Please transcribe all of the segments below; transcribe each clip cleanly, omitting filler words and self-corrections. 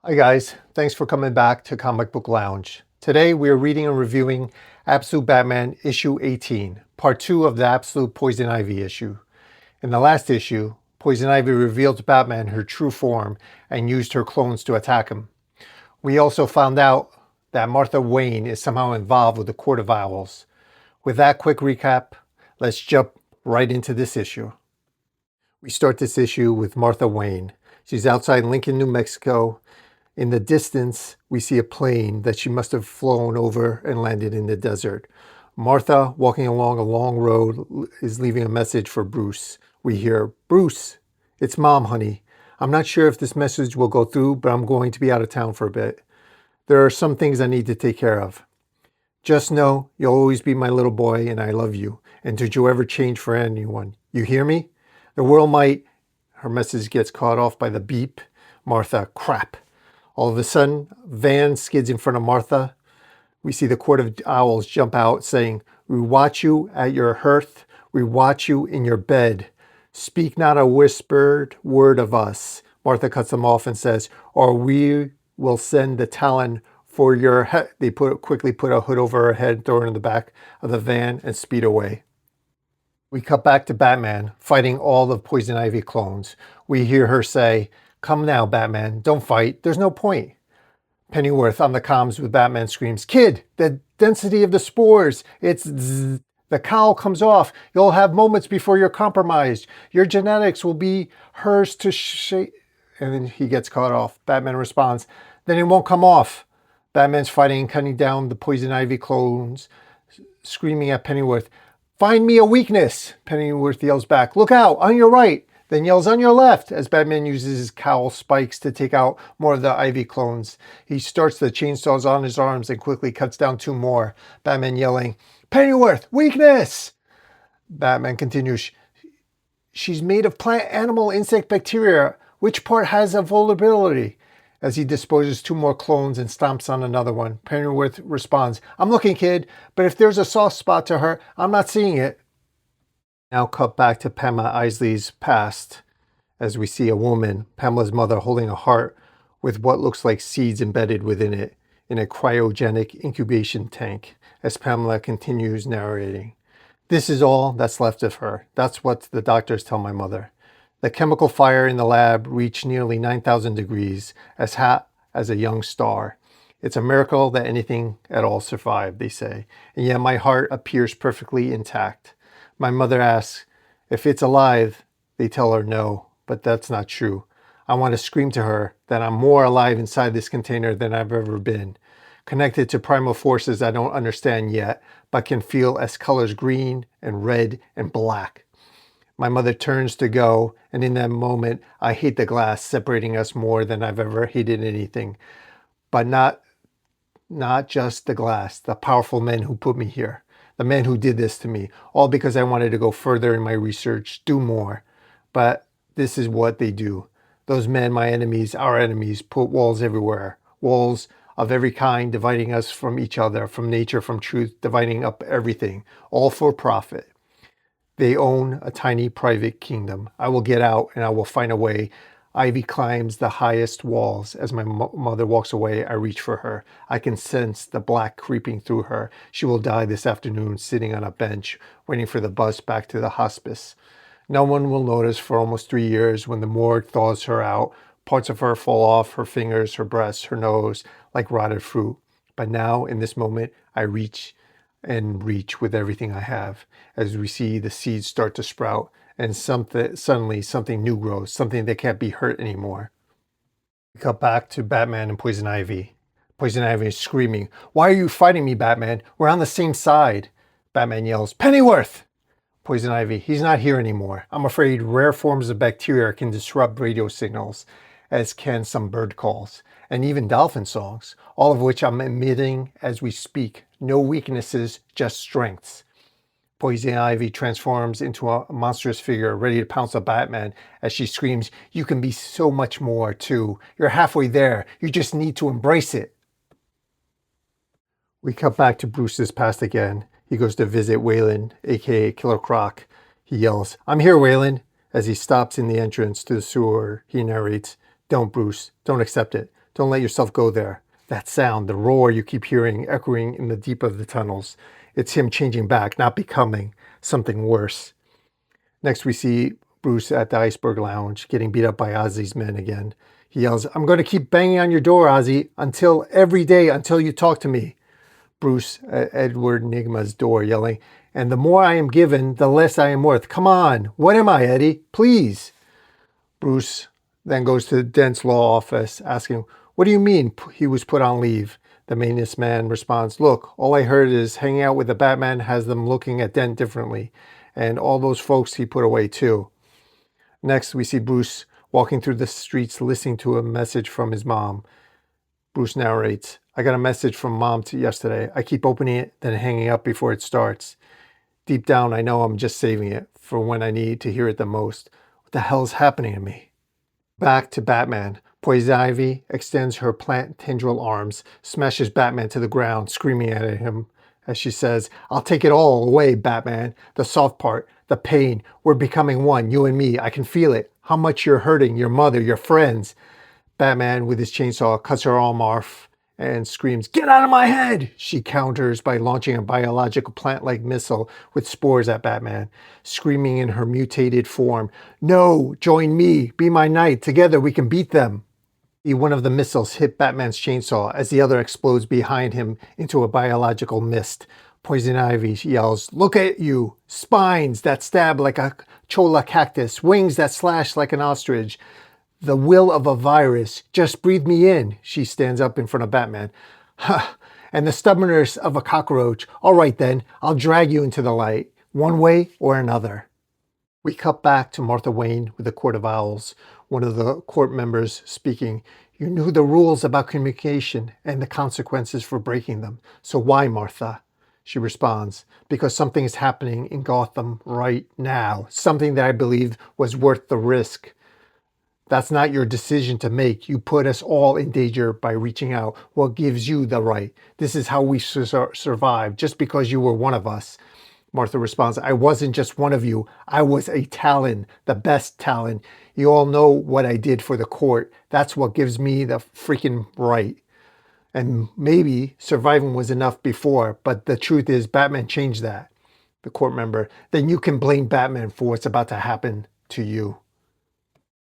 Hi guys, thanks for coming back to Comic Book Lounge. Today we are reading and reviewing Absolute Batman issue 18, part 2 of the Absolute Poison Ivy issue. In the last issue, Poison Ivy revealed to Batman her true form and used her clones to attack him. We also found out that Martha Wayne is somehow involved with the Court of Owls. With that quick recap, let's jump right into this issue. We start this issue with Martha Wayne. She's outside Lincoln, New Mexico. In the distance, we see a plane that she must have flown over and landed in the desert. Martha, walking along a long road, is leaving a message for Bruce. We hear, "Bruce, it's Mom, honey. I'm not sure if this message will go through, but I'm going to be out of town for a bit. There are some things I need to take care of. Just know you'll always be my little boy and I love you. And don't you ever change for anyone. You hear me? The world might..." Her message gets cut off by the beep. Martha, crap. All of a sudden, a van skids in front of Martha. We see the Court of Owls jump out saying, "We watch you at your hearth. We watch you in your bed. Speak not a whispered word of us." Martha cuts them off and says, "Or we will send the Talon for your head." They quickly put a hood over her head, throw her in the back of the van, and speed away. We cut back to Batman fighting all the Poison Ivy clones. We hear her say, "Come now, Batman, don't fight. There's no point." Pennyworth on the comms with Batman screams, "Kid, the density of the spores, it's zzz. The cowl comes off. You'll have moments before you're compromised. Your genetics will be hers to shape." And then he gets cut off. Batman responds, "Then it won't come off." Batman's fighting and cutting down the Poison Ivy clones, screaming at Pennyworth, "Find me a weakness." Pennyworth yells back, "Look out, on your right." Then yells, "On your left," as Batman uses his cowl spikes to take out more of the Ivy clones. He starts the chainsaws on his arms and quickly cuts down 2 more. Batman yelling, "Pennyworth, weakness!" Batman continues, "She's made of plant, animal, insect, bacteria. Which part has a vulnerability?" As he disposes 2 more clones and stomps on another one, Pennyworth responds, "I'm looking, kid, but if there's a soft spot to her, I'm not seeing it." Now cut back to Pamela Isley's past as we see a woman, Pamela's mother, holding a heart with what looks like seeds embedded within it in a cryogenic incubation tank as Pamela continues narrating. "This is all that's left of her. That's what the doctors tell my mother. The chemical fire in the lab reached nearly 9,000 degrees, as hot as a young star. It's a miracle that anything at all survived, they say, and yet my heart appears perfectly intact. My mother asks if it's alive. They tell her no, but that's not true. I want to scream to her that I'm more alive inside this container than I've ever been, connected to primal forces I don't understand yet, but can feel as colors green and red and black." My mother turns to go, and in that moment, I hate the glass separating us more than I've ever hated anything. But not just the glass, the powerful men who put me here. The men who did this to me, all because I wanted to go further in my research, do more. But this is what they do. Those men, my enemies, our enemies, put walls everywhere. Walls of every kind, dividing us from each other, from nature, from truth, dividing up everything, all for profit. They own a tiny private kingdom. I will get out and I will find a way. Ivy climbs the highest walls. As my mother walks away, I reach for her. I can sense the black creeping through her. She will die this afternoon sitting on a bench, waiting for the bus back to the hospice. No one will notice for almost 3 years when the morgue thaws her out. Parts of her fall off, her fingers, her breasts, her nose, like rotted fruit. But now, in this moment, I reach with everything I have, as we see the seeds start to sprout, and suddenly something new grows, something that can't be hurt anymore. We cut back to Batman and Poison Ivy. Poison Ivy is screaming, "Why are you fighting me, Batman? We're on the same side." Batman yells, "Pennyworth!" Poison Ivy, "He's not here anymore. I'm afraid rare forms of bacteria can disrupt radio signals, as can some bird calls, and even dolphin songs, all of which I'm emitting as we speak. No weaknesses, just strengths." Poison Ivy transforms into a monstrous figure ready to pounce on Batman as she screams, "You can be so much more, too. You're halfway there. You just need to embrace it." We cut back to Bruce's past again. He goes to visit Wayland, aka Killer Croc. He yells, "I'm here, Wayland." As he stops in the entrance to the sewer, he narrates, "Don't, Bruce. Don't accept it. Don't let yourself go there. That sound, the roar you keep hearing echoing in the deep of the tunnels. It's him changing back, not becoming something worse. Next, we see Bruce at the Iceberg Lounge getting beat up by Ozzy's men again. He yells, "I'm going to keep banging on your door, Ozzy, every day until you talk to me." Bruce at Edward Nigma's door yelling, "And the more I am given, the less I am worth. Come on, what am I, Eddie? Please." Bruce then goes to Dent's law office asking, "What do you mean he was put on leave?" The maintenance man responds, "Look, all I heard is hanging out with the Batman has them looking at Dent differently. And all those folks he put away too." Next, we see Bruce walking through the streets listening to a message from his mom. Bruce narrates, "I got a message from Mom yesterday. I keep opening it, then hanging up before it starts. Deep down, I know I'm just saving it for when I need to hear it the most. What the hell is happening to me?" Back to Batman. Poison Ivy extends her plant tendril arms, smashes Batman to the ground, screaming at him as she says, "I'll take it all away, Batman. The soft part, the pain. We're becoming one, you and me. I can feel it. How much you're hurting your mother, your friends." Batman, with his chainsaw, cuts her arm off and screams, "Get out of my head!" She counters by launching a biological plant-like missile with spores at Batman, screaming in her mutated form, "No, join me, be my knight, together we can beat them." One of the missiles hit Batman's chainsaw as the other explodes behind him into a biological mist. Poison Ivy yells, "Look at you! Spines that stab like a cholla cactus, wings that slash like an ostrich. The will of a virus. Just breathe me in." She stands up in front of Batman. "Ha! And the stubbornness of a cockroach. All right then, I'll drag you into the light, one way or another." We cut back to Martha Wayne with the Court of Owls, one of the court members speaking. "You knew the rules about communication and the consequences for breaking them. So why, Martha?" She responds, "Because something is happening in Gotham right now, something that I believed was worth the risk." "That's not your decision to make. You put us all in danger by reaching out. What gives you the right? This is how we survive, just because you were one of us." Martha responds, "I wasn't just one of you. I was a Talon, the best Talon. You all know what I did for the court. That's what gives me the freaking right. And maybe surviving was enough before, but the truth is Batman changed that." The court member, "Then you can blame Batman for what's about to happen to you."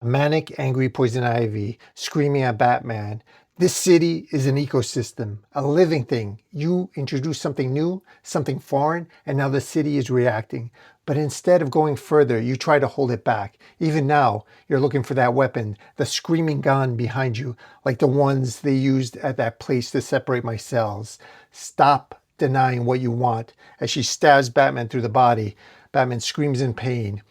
A manic, angry Poison Ivy screaming at Batman, "This city is an ecosystem, a living thing. You introduce something new, something foreign, and now the city is reacting. But instead of going further, you try to hold it back. Even now, you're looking for that weapon, the screaming gun behind you, like the ones they used at that place to separate my cells. Stop denying what you want." As she stabs Batman through the body, Batman screams in pain.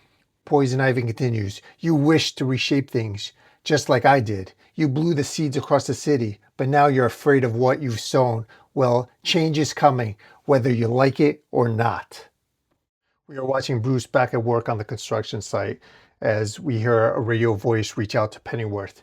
Poison Ivy continues, "You wish to reshape things, just like I did. You blew the seeds across the city, but now you're afraid of what you've sown. Well, change is coming, whether you like it or not." We are watching Bruce back at work on the construction site as we hear a radio voice reach out to Pennyworth.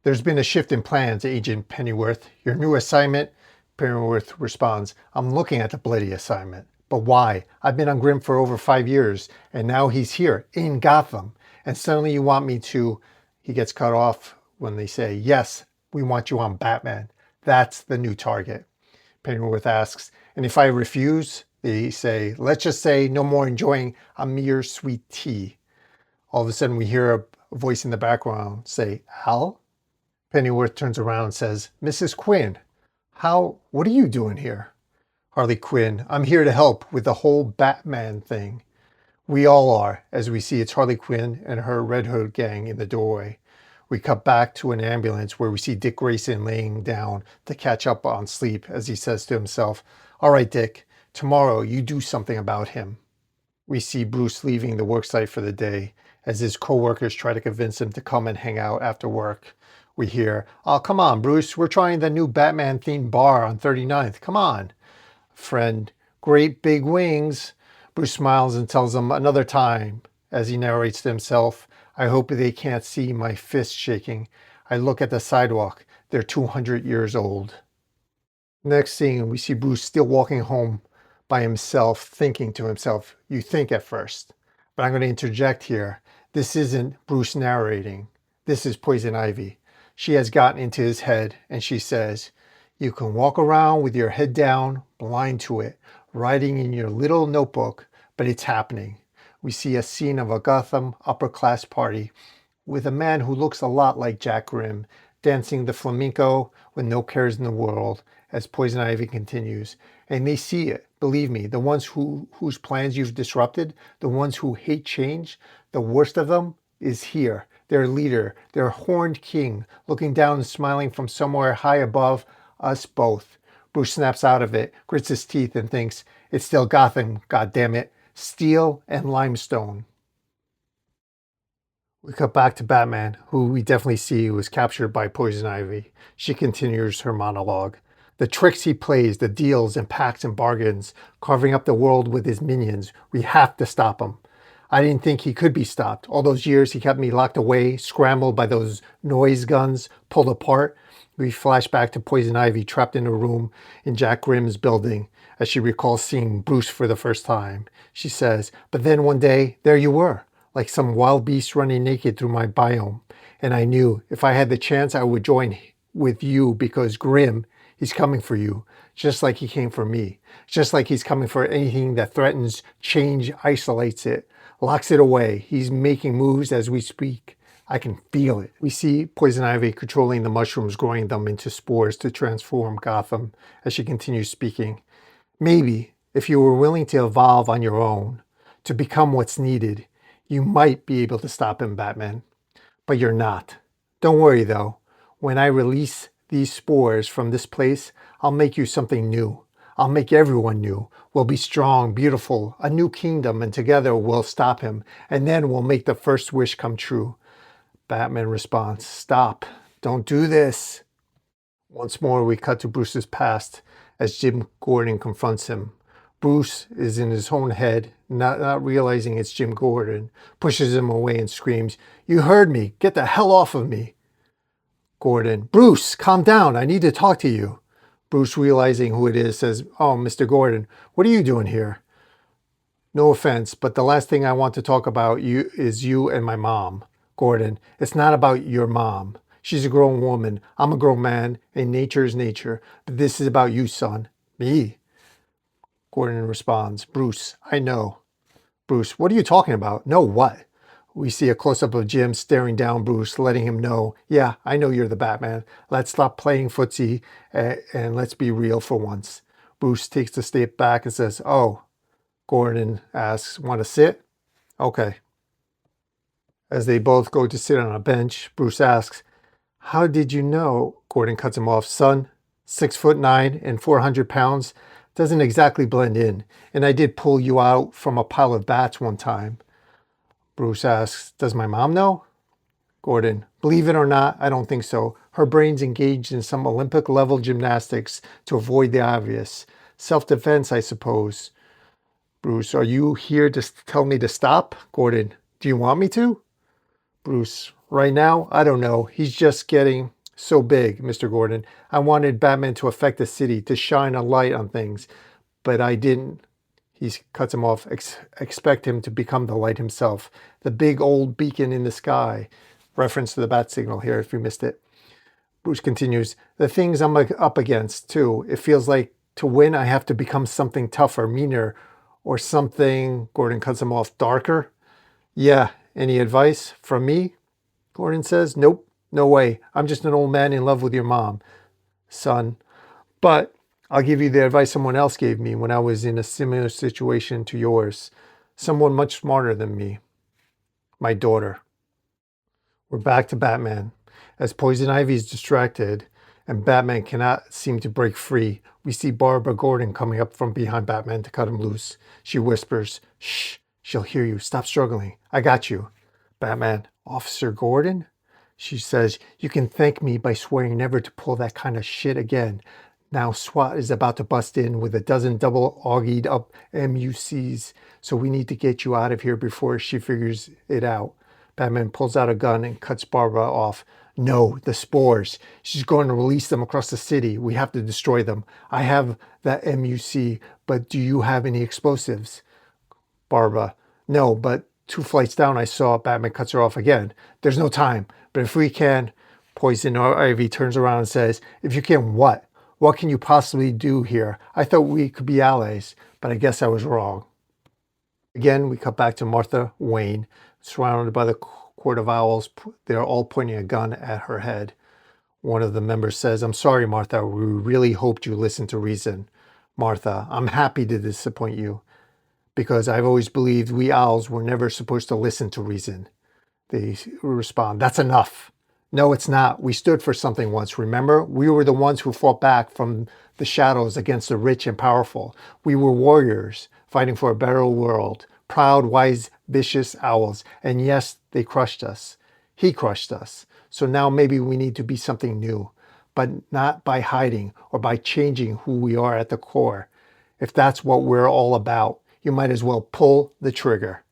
"There's been a shift in plans, Agent Pennyworth. Your new assignment?" Pennyworth responds, "I'm looking at the bloody assignment. But why? I've been on Grim for over 5 years, and now he's here, in Gotham. And suddenly you want me to..." He gets cut off when they say, "Yes, we want you on Batman. That's the new target." Pennyworth asks, "And if I refuse?" They say, "Let's just say no more enjoying a mere sweet tea." All of a sudden we hear a voice in the background say, "Al?" Pennyworth turns around and says, "Mrs. Quinn, what are you doing here?" Harley Quinn, "I'm here to help with the whole Batman thing." We all are, as we see it's Harley Quinn and her Red Hood gang in the doorway. We cut back to an ambulance where we see Dick Grayson laying down to catch up on sleep as he says to himself, "All right, Dick, tomorrow you do something about him." We see Bruce leaving the worksite for the day as his co-workers try to convince him to come and hang out after work. We hear, "Oh, come on, Bruce, we're trying the new Batman-themed bar on 39th. Come on." Friend, "Great big wings." Bruce smiles and tells them another time as he narrates to himself, "I hope they can't see my fist shaking. I look at the sidewalk. They're 200 years old." Next scene, we see Bruce still walking home by himself, thinking to himself. You think at first. But I'm going to interject here. This isn't Bruce narrating. This is Poison Ivy. She has gotten into his head, and she says, "You can walk around with your head down, blind to it, writing in your little notebook, but it's happening." We see a scene of a Gotham upper-class party with a man who looks a lot like Jack Grimm, dancing the flamenco with no cares in the world, as Poison Ivy continues. And they see it. Believe me, the ones whose plans you've disrupted, the ones who hate change, the worst of them is here. Their leader, their horned king, looking down and smiling from somewhere high above us both. Bruce snaps out of it, grits his teeth, and thinks, it's still Gotham, goddammit. Steel and limestone. We cut back to Batman, who we definitely see was captured by Poison Ivy. She continues her monologue. The tricks he plays, the deals and pacts and bargains, carving up the world with his minions. We have to stop him. I didn't think he could be stopped. All those years he kept me locked away, scrambled by those noise guns, pulled apart. We flash back to Poison Ivy trapped in a room in Jack Grimm's building as she recalls seeing Bruce for the first time. She says, but then one day, there you were, like some wild beast running naked through my biome. And I knew if I had the chance, I would join with you because Grimm, he's coming for you, just like he came for me. Just like he's coming for anything that threatens change, isolates it, locks it away. He's making moves as we speak. I can feel it. We see Poison Ivy controlling the mushrooms, growing them into spores to transform Gotham as she continues speaking. Maybe if you were willing to evolve on your own, to become what's needed, you might be able to stop him, Batman. But you're not. Don't worry though. When I release these spores from this place, I'll make you something new. I'll make everyone new. We'll be strong, beautiful, a new kingdom, and together we'll stop him. And then we'll make the first wish come true. Batman responds, stop. Don't do this. Once more, we cut to Bruce's past as Jim Gordon confronts him. Bruce is in his own head, not realizing it's Jim Gordon, pushes him away and screams, you heard me. Get the hell off of me. Gordon, Bruce, calm down. I need to talk to you. Bruce, realizing who it is, says, oh, Mr. Gordon, what are you doing here? No offense, but the last thing I want to talk about is you and my mom. Gordon, it's not about your mom. She's a grown woman. I'm a grown man, and nature is nature. But this is about you, son. Me? Gordon responds, Bruce, I know. Bruce, what are you talking about? No what? We see a close-up of Jim staring down Bruce, letting him know, yeah, I know you're the Batman. Let's stop playing footsie and let's be real for once. Bruce takes a step back and says, oh. Gordon asks, want to sit? Okay. As they both go to sit on a bench, Bruce asks, how did you know? Gordon cuts him off. Son, 6'9" and 400 pounds. Doesn't exactly blend in, and I did pull you out from a pile of bats one time. Bruce asks, does my mom know? Gordon, believe it or not, I don't think so. Her brain's engaged in some Olympic-level gymnastics to avoid the obvious. Self-defense, I suppose. Bruce, are you here to tell me to stop? Gordon, do you want me to? Bruce, right now, I don't know. He's just getting so big, Mr. Gordon. I wanted Batman to affect the city, to shine a light on things, but I didn't. He cuts him off. Expect him to become the light himself. The big old beacon in the sky. Reference to the bat signal here if you missed it. Bruce continues, the things I'm up against too. It feels like to win I have to become something tougher, meaner, or something, Gordon cuts him off, darker. Yeah, any advice from me? Gordon says, nope. No way. I'm just an old man in love with your mom, son. But I'll give you the advice someone else gave me when I was in a similar situation to yours. Someone much smarter than me. My daughter. We're back to Batman. As Poison Ivy is distracted and Batman cannot seem to break free, we see Barbara Gordon coming up from behind Batman to cut him loose. She whispers, shh, she'll hear you. Stop struggling. I got you. Batman, Officer Gordon? She says, you can thank me by swearing never to pull that kind of shit again. Now SWAT is about to bust in with a dozen double augied up MUCs, so we need to get you out of here before she figures it out. Batman pulls out a gun and cuts Barbara off. No, the spores. She's going to release them across the city. We have to destroy them. I have that MUC, but do you have any explosives? Barbara, no, but 2 flights down I saw. Batman cuts her off again. There's no time, but if we can, Poison Ivy turns around and says, if you can what? What can you possibly do here? I thought we could be allies, but I guess I was wrong. Again, we cut back to Martha Wayne, surrounded by the Court of Owls. They're all pointing a gun at her head. One of the members says, I'm sorry, Martha. We really hoped you listened to reason. Martha, I'm happy to disappoint you, because I've always believed we owls were never supposed to listen to reason. They respond, that's enough. No, it's not. We stood for something once, remember? We were the ones who fought back from the shadows against the rich and powerful. We were warriors fighting for a better world. Proud, wise, vicious owls. And yes, they crushed us. He crushed us. So now maybe we need to be something new, but not by hiding or by changing who we are at the core. If that's what we're all about, you might as well pull the trigger.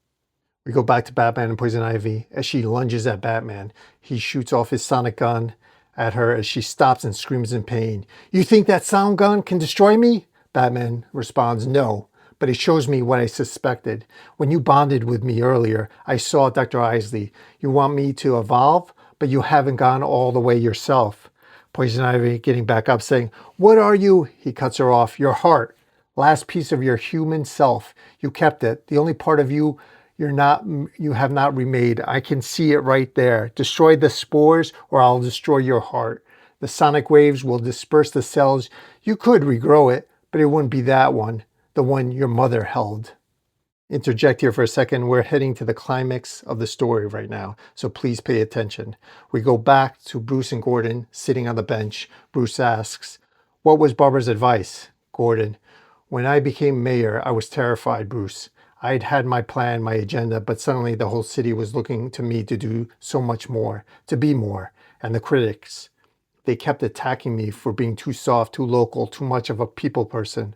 We go back to Batman and Poison Ivy. As she lunges at Batman, he shoots off his sonic gun at her as she stops and screams in pain. You think that sound gun can destroy me? Batman responds, no, but it shows me what I suspected. When you bonded with me earlier, I saw Dr. Isley. You want me to evolve, but you haven't gone all the way yourself. Poison Ivy getting back up saying, what are you? He cuts her off. Your heart. Last piece of your human self. You kept it. The only part of you you have not remade. I can see it right there. Destroy the spores or I'll destroy your heart. The sonic waves will disperse the cells. You could regrow it, but it wouldn't be that one, the one your mother held. Interject here for a second. We're heading to the climax of the story right now, so please pay attention. We go back to Bruce and Gordon sitting on the bench. Bruce asks, what was Barbara's advice? Gordon, when I became mayor, I was terrified, Bruce. I'd had my plan, my agenda, but suddenly the whole city was looking to me to do so much more, to be more. And the critics, they kept attacking me for being too soft, too local, too much of a people person.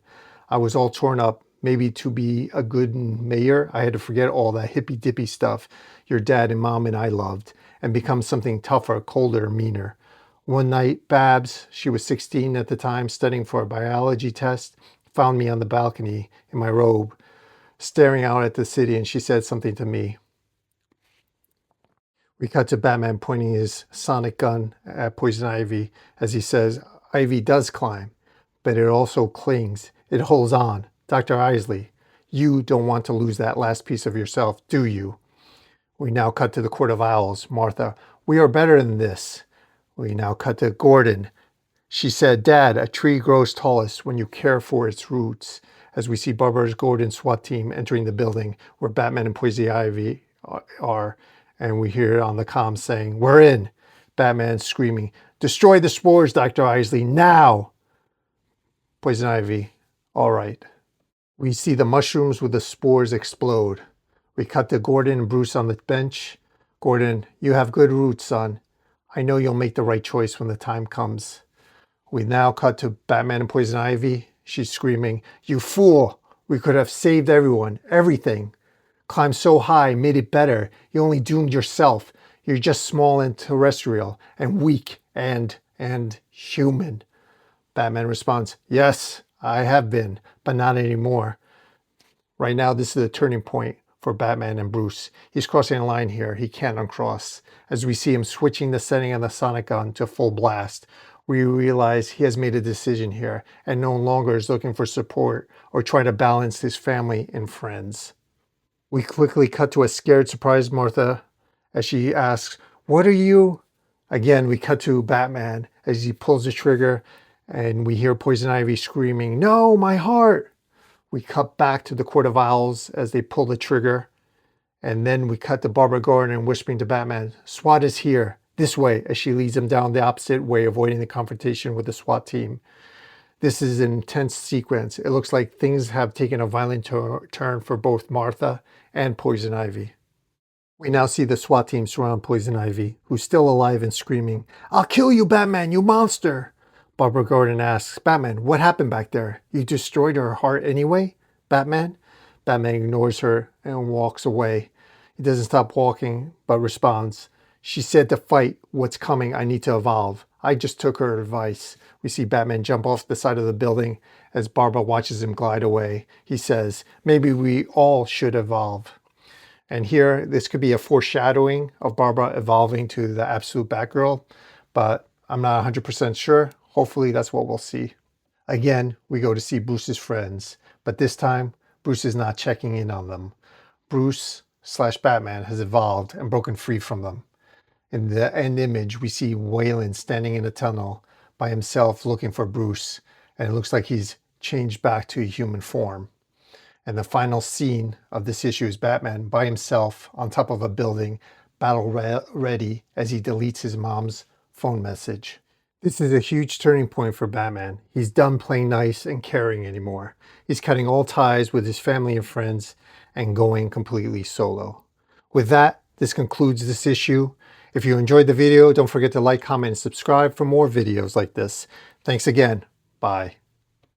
I was all torn up. Maybe to be a good mayor, I had to forget all that hippy-dippy stuff your dad and mom and I loved and become something tougher, colder, meaner. One night, Babs, she was 16 at the time, studying for a biology test, found me on the balcony in my robe, staring out at the city, and she said something to me. We cut to Batman pointing his sonic gun at Poison Ivy as he says, Ivy does climb, but it also clings. It holds on. Dr. Isley, you don't want to lose that last piece of yourself, do you? We now cut to the Court of Owls. Martha, we are better than this. We now cut to Gordon. She said, Dad, a tree grows tallest when you care for its roots. As we see Barbara's Gordon SWAT team entering the building where Batman and Poison Ivy are, and we hear on the comms saying, we're in. Batman screaming, destroy the spores, Dr. Isley, now! Poison Ivy, all right. We see the mushrooms with the spores explode. We cut to Gordon and Bruce on the bench. Gordon, you have good roots, son. I know you'll make the right choice when the time comes. We now cut to Batman and Poison Ivy. She's screaming, you fool! We could have saved everyone, everything. Climbed so high, made it better. You only doomed yourself. You're just small and terrestrial, and weak, and human. Batman responds, yes, I have been, but not anymore. Right now, this is the turning point for Batman and Bruce. He's crossing a line here. He can't uncross. As we see him switching the setting on the sonic gun to full blast, we realize he has made a decision here and no longer is looking for support or try to balance his family and friends. We quickly cut to a scared, surprised Martha as she asks, what are you? Again, we cut to Batman as he pulls the trigger and we hear Poison Ivy screaming, no, my heart. We cut back to the Court of Owls as they pull the trigger. And then we cut to Barbara Gordon whispering to Batman, SWAT is here. This way, as she leads him down the opposite way, avoiding the confrontation with the SWAT team. This is an intense sequence. It looks like things have taken a violent turn for both Martha and Poison Ivy. We now see the SWAT team surround Poison Ivy, who's still alive and screaming, I'll kill you, Batman, you monster! Barbara Gordon asks, Batman, what happened back there? You destroyed her heart anyway? Batman? Batman ignores her and walks away. He doesn't stop walking, but responds, she said to fight what's coming, I need to evolve. I just took her advice. We see Batman jump off the side of the building as Barbara watches him glide away. He says, maybe we all should evolve. And here, this could be a foreshadowing of Barbara evolving to the absolute Batgirl. but I'm not 100% sure. Hopefully that's what we'll see. Again, we go to see Bruce's friends, but this time Bruce is not checking in on them. Bruce/Batman has evolved and broken free from them. In the end image, we see Wayland standing in a tunnel by himself looking for Bruce, and it looks like he's changed back to a human form. And the final scene of this issue is Batman by himself on top of a building, battle ready as he deletes his mom's phone message. This is a huge turning point for Batman. He's done playing nice and caring anymore. He's cutting all ties with his family and friends and going completely solo. With that, this concludes this issue. If you enjoyed the video, don't forget to like, comment, and subscribe for more videos like this. Thanks again. Bye.